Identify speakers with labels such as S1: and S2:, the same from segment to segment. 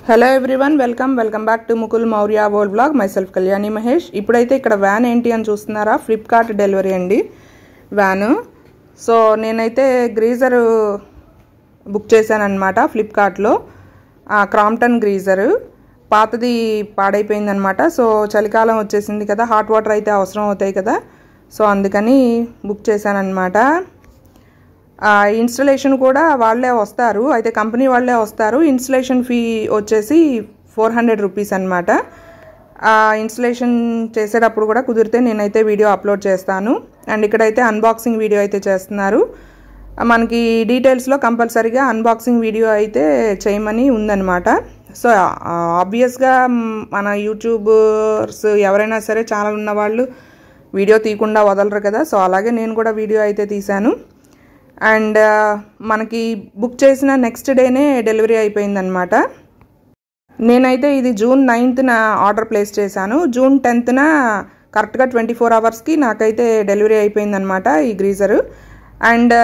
S1: Hello everyone welcome back to Mukul Maurya world blog myself Kalyani Mahesh. ఇప్పుడైతే ఇక్కడ van ఏంటి అని చూస్తున్నారా, ఫ్లిప్కార్ట్ డెలివరీ అండి వ్యాను. సో నేనైతే గ్రీజర్ బుక్ చేశాను అనమాట ఫ్లిప్కార్ట్లో. క్రాంప్టన్ గ్రీజరు పాతది పాడైపోయిందనమాట. సో చలికాలం వచ్చేసింది కదా, హాట్ వాటర్ అయితే అవసరం అవుతాయి కదా, సో అందుకని బుక్ చేశాను అనమాట. ఇన్స్టలేషన్ కూడా వాళ్ళే వస్తారు, అయితే కంపెనీ వాళ్ళే వస్తారు. ఇన్స్టలేషన్ ఫీ వచ్చేసి 400 రూపీస్ అనమాట. ఇన్స్టలేషన్ చేసేటప్పుడు కూడా కుదిరితే నేనైతే వీడియో అప్లోడ్ చేస్తాను. అండ్ ఇక్కడైతే అన్బాక్సింగ్ వీడియో అయితే చేస్తున్నారు. మనకి డీటెయిల్స్లో కంపల్సరీగా అన్బాక్సింగ్ వీడియో అయితే చేయమని ఉందన్నమాట. సో ఆబ్వియస్గా మన యూట్యూబర్స్ ఎవరైనా సరే ఛానల్ ఉన్న వాళ్ళు వీడియో తీయకుండా వదలరు కదా, సో అలాగే నేను కూడా వీడియో అయితే తీశాను. అండ్ మనకి బుక్ చేసిన నెక్స్ట్ డేనే డెలివరీ అయిపోయిందనమాట. నేనైతే ఇది June 9th ఆర్డర్ ప్లేస్ చేశాను. June 10th కరెక్ట్గా 24 అవర్స్కి నాకైతే డెలివరీ అయిపోయిందనమాట ఈ గ్రీజరు. అండ్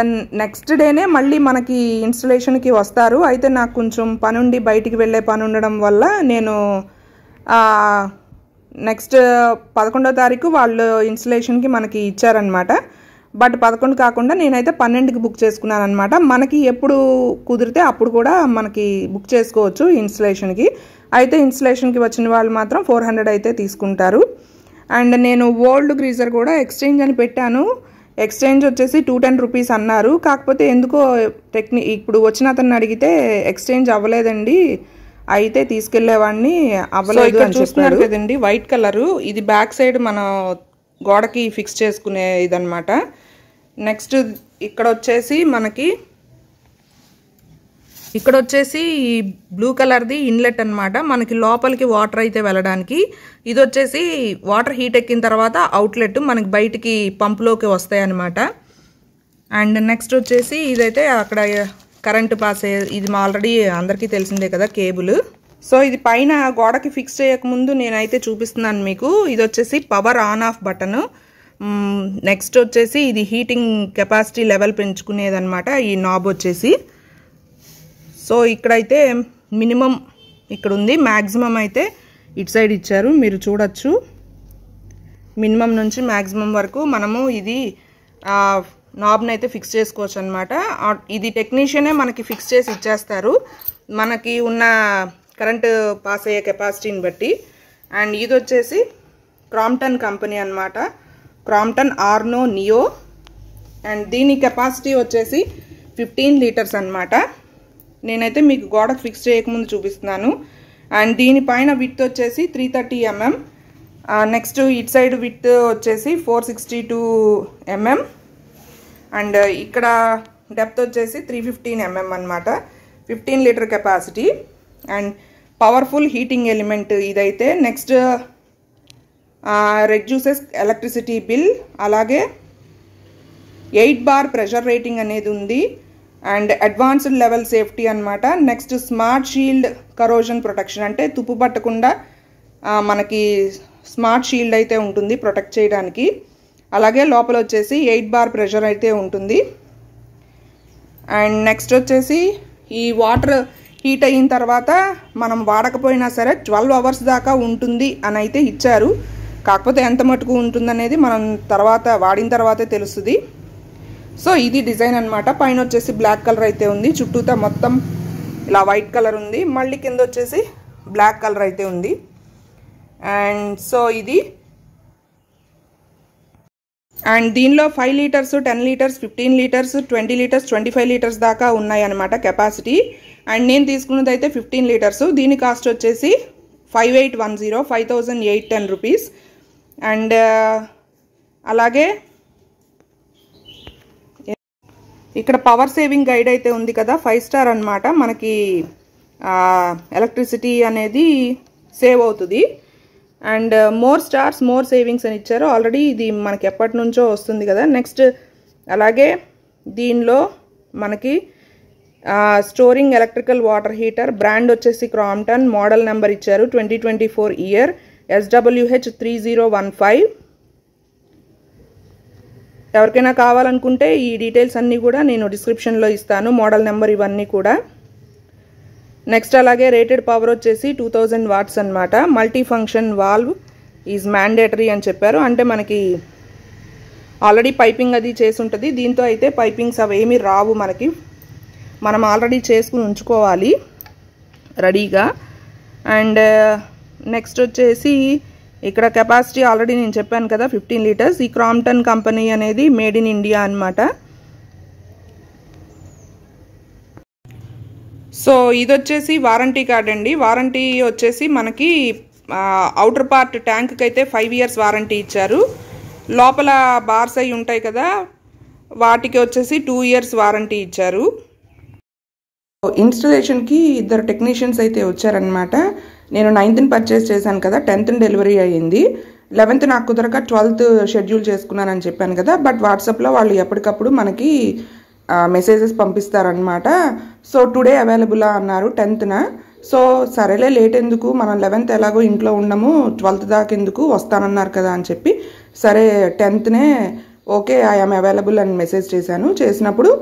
S1: నెక్స్ట్ డేనే మళ్ళీ మనకి ఇన్స్టలేషన్కి వస్తారు. అయితే నాకు కొంచెం పనుండి బయటికి వెళ్ళే పని ఉండడం వల్ల నేను నెక్స్ట్ 11వ తారీఖు వాళ్ళు ఇన్స్టలేషన్కి మనకి ఇచ్చారనమాట. బట్ 11 కాకుండా నేనైతే 12కి బుక్ చేసుకున్నాను అనమాట. మనకి ఎప్పుడు కుదిరితే అప్పుడు కూడా మనకి బుక్ చేసుకోవచ్చు ఇన్స్టలేషన్కి. అయితే ఇన్స్టలేషన్కి వచ్చిన వాళ్ళు మాత్రం 400 అయితే తీసుకుంటారు. అండ్ నేను ఓల్డ్ గ్రీజర్ కూడా ఎక్స్చేంజ్ అని పెట్టాను. ఎక్స్చేంజ్ వచ్చేసి 210 రూపీస్ అన్నారు. కాకపోతే ఎందుకో ఇప్పుడు వచ్చిన అతన్ని అడిగితే ఎక్స్చేంజ్ అవ్వలేదండి, అయితే తీసుకెళ్లేవాడిని, అవ్వలేదు అని చూస్తున్నారు కదండి. వైట్ కలరు ఇది బ్యాక్ సైడ్ మన గోడకి ఫిక్స్ చేసుకునే ఇదనమాట. నెక్స్ట్ ఇక్కడ వచ్చేసి బ్లూ కలర్ది ఇన్లెట్ అనమాట. మనకి లోపలికి వాటర్ అయితే వెళ్ళడానికి. ఇది వచ్చేసి వాటర్ హీట్ ఎక్కిన తర్వాత అవుట్లెట్ మనకి బయటికి పంపులోకి వస్తాయి అన్నమాట. అండ్ నెక్స్ట్ వచ్చేసి ఇదైతే అక్కడ కరెంటు పాస్ ఇది ఆల్రెడీ అందరికీ తెలిసిందే కదా, కేబుల్. సో ఇది పైన గోడకి ఫిక్స్ చేయకముందు నేనైతే చూపిస్తున్నాను మీకు. ఇది వచ్చేసి power on off button. Next వచ్చేసి ఇది హీటింగ్ కెపాసిటీ లెవెల్ పెంచుకునేదన్నమాట ఈ నాబ్ వచ్చేసి. సో ఇక్కడైతే మినిమం ఇక్కడ ఉంది, మ్యాక్సిమం అయితే ఇటు సైడ్ ఇచ్చారు, మీరు చూడొచ్చు. మినిమం నుంచి మ్యాక్సిమం వరకు మనము ఇది నాబ్ని అయితే ఫిక్స్ చేసుకోవచ్చు అనమాట. ఇది టెక్నీషియనే మనకి ఫిక్స్ చేసి ఇచ్చేస్తారు మనకి ఉన్న కరెంటు పాస్ అయ్యే కెపాసిటీని బట్టి. అండ్ ఇది వచ్చేసి క్రాంప్టన్ కంపెనీ అనమాట, క్రాంప్టన్ ఆర్నో నియో. అండ్ దీని కెపాసిటీ వచ్చేసి 15 లీటర్స్ అనమాట. నేనైతే మీకు గోడకు ఫిక్స్ చేయకముందు చూపిస్తున్నాను. అండ్ దీనిపైన విడ్త్ వచ్చేసి 330 mm. Next it side width వచ్చేసి 462 mm. అండ్ ఇక్కడ డెప్త్ వచ్చేసి 315 mm అనమాట. 15 litre capacity and powerful heating element ఇదైతే. నెక్స్ట్ రెడ్యూసెస్ ఎలక్ట్రిసిటీ బిల్, అలాగే 8 బార్ ప్రెషర్ రేటింగ్ అనేది ఉంది. అండ్ అడ్వాన్స్డ్ లెవెల్ సేఫ్టీ అనమాట. Next smart shield corrosion protection, అంటే తుప్పు పట్టకుండా మనకి స్మార్ట్ షీల్డ్ అయితే ఉంటుంది ప్రొటెక్ట్ చేయడానికి. అలాగే లోపల వచ్చేసి 8 బార్ ప్రెషర్ అయితే ఉంటుంది. అండ్ నెక్స్ట్ వచ్చేసి ఈ వాటర్ హీట్ అయిన తర్వాత మనం వాడకపోయినా సరే 12 అవర్స్ దాకా ఉంటుంది అని అయితే ఇచ్చారు. కాకపోతే ఎంత మటుకు ఉంటుందనేది మనం వాడిన తర్వాతే తెలుస్తుంది. సో ఇది డిజైన్ అనమాట. పైన వచ్చేసి బ్లాక్ కలర్ అయితే ఉంది, చుట్టూతా మొత్తం ఇలా వైట్ కలర్ ఉంది, మళ్ళీ కింద వచ్చేసి బ్లాక్ కలర్ అయితే ఉంది. అండ్ సో ఇది అండ్ దీనిలో 5 litres, 10 litres, 15 litres, 20 litres, 25 litres దాకా ఉన్నాయి అన్నమాట కెపాసిటీ. అండ్ నేను తీసుకున్నది అయితే 15 లీటర్స్. దీని కాస్ట్ వచ్చేసి 5810 రూపీస్. అండ్ అలాగే ఇక్కడ పవర్ సేవింగ్ గైడ్ అయితే ఉంది కదా, 5 స్టార్ అనమాట. మనకి ఎలక్ట్రిసిటీ అనేది సేవ్ అవుతుంది. And more stars more savings అని ఇచ్చారు. ఆల్రెడీ ఇది మనకి ఎప్పటి నుంచో వస్తుంది కదా. నెక్స్ట్ అలాగే దీనిలో మనకి storing electrical water heater, brand వచ్చేసి క్రాంప్టన్, మోడల్ నెంబర్ ఇచ్చారు 2024 ఇయర్, SWH 3015. ఎవరికైనా కావాలనుకుంటే ఈ డీటెయిల్స్ అన్నీ కూడా నేను డిస్క్రిప్షన్లో ఇస్తాను, మోడల్ నెంబర్ ఇవన్నీ కూడా. నెక్స్ట్ అలాగే రేటెడ్ పవర్ వచ్చేసి 2000 వాట్స్ అనమాట. Multi function valve is mandatory అని చెప్పారు. అంటే మనకి ఆల్రెడీ పైపింగ్ అది చేసి ఉంటుంది. దీంతో అయితే పైపింగ్స్ అవి ఏమీ రావు మనకి. మనం ఆల్రెడీ చేసుకుని ఉంచుకోవాలి రెడీగా. అండ్ నెక్స్ట్ వచ్చేసి ఇక్కడ కెపాసిటీ ఆల్రెడీ నేను చెప్పాను కదా 15 లీటర్స్. ఈ క్రాంప్టన్ కంపెనీ అనేది మేడ్ ఇన్ ఇండియా అనమాట. సో ఇది వచ్చేసి వారంటీ కార్డ్ అండి. వారంటీ వచ్చేసి మనకి అవుటర్ పార్ట్ ట్యాంక్కి అయితే 5 ఇయర్స్ వారంటీ ఇచ్చారు. లోపల బార్స్ అయి ఉంటాయి కదా వాటికి వచ్చేసి 2 ఇయర్స్ వారంటీ ఇచ్చారు. ఇన్స్టలేషన్కి 2 టెక్నీషియన్స్ అయితే వచ్చారనమాట. నేను 9th పర్చేస్ చేశాను కదా, 10th డెలివరీ అయ్యింది. 11th నాకు కుదరక 12th షెడ్యూల్ చేసుకున్నానని చెప్పాను కదా. బట్ వాట్సాప్లో వాళ్ళు ఎప్పటికప్పుడు మనకి మెసేజెస్ పంపిస్తారనమాట. సో టుడే అవైలబులా అన్నారు 10th. సో సరేలే లేట్ ఎందుకు, మనం 11th ఎలాగో ఇంట్లో ఉండము, 12th దాకా ఎందుకు, వస్తానన్నారు కదా అని చెప్పి సరే 10th ఓకే ఐఎమ్ అవైలబుల్ అని మెసేజ్ చేశాను. చేసినప్పుడు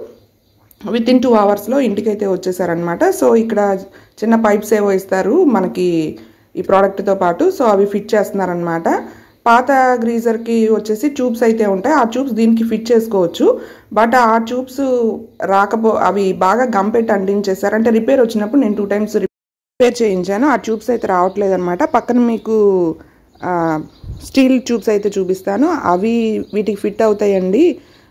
S1: వితిన్ 2 అవర్స్లో ఇంటికైతే వచ్చేసారనమాట. సో ఇక్కడ చిన్న పైప్స్ ఏవో ఇస్తారు మనకి ఈ ప్రోడక్ట్తో పాటు. సో అవి ఫిట్ చేస్తున్నారనమాట. పాత గ్రీజర్కి వచ్చేసి ట్యూబ్స్ అయితే ఉంటాయి. ఆ ట్యూబ్స్ దీనికి ఫిట్ చేసుకోవచ్చు. బట్ ఆ ట్యూబ్స్ అవి బాగా గమ్ పెట్టి అంటించేస్తారు. అంటే రిపేర్ వచ్చినప్పుడు నేను 2 times రిపేర్ చేయించాను. ఆ ట్యూబ్స్ అయితే రావట్లేదు అనమాట. పక్కన మీకు స్టీల్ ట్యూబ్స్ అయితే చూపిస్తాను. అవి వీటికి ఫిట్ అవుతాయండి,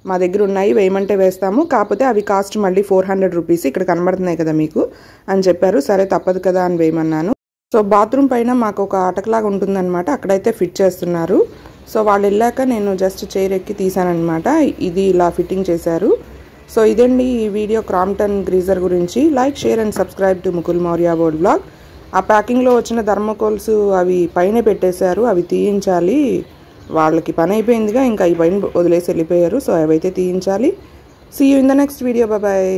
S1: మా దగ్గర ఉన్నాయి, వేయమంటే వేస్తాము, కాకపోతే అవి కాస్ట్ మళ్ళీ 400 రూపీస్ ఇక్కడ కనబడుతున్నాయి కదా మీకు అని చెప్పారు. సరే తప్పదు కదా అని వేయమన్నాను. సో బాత్రూమ్ పైన మాకు ఒక అటకలాగా ఉంటుందన్నమాట, అక్కడైతే ఫిట్ చేస్తున్నారు. సో వాళ్ళు వెళ్ళాక నేను జస్ట్ చైర్ ఎక్కి తీసానమాట. ఇది ఇలా ఫిట్టింగ్ చేశారు. సో ఇదండి ఈ వీడియో క్రాంప్టన్ గ్రీజర్ గురించి. Like, share and subscribe to Mukul Maurya world vlog. ఆ ప్యాకింగ్లో వచ్చిన థర్మోకోల్స్ అవి పైన పెట్టేశారు, అవి తీయించాలి. వాళ్ళకి పని అయిపోయిందిగా, ఇంకా ఈ పైన వదిలేసి వెళ్ళిపోయారు. సో అవైతే తీయించాలి. See you in the next video. Bye.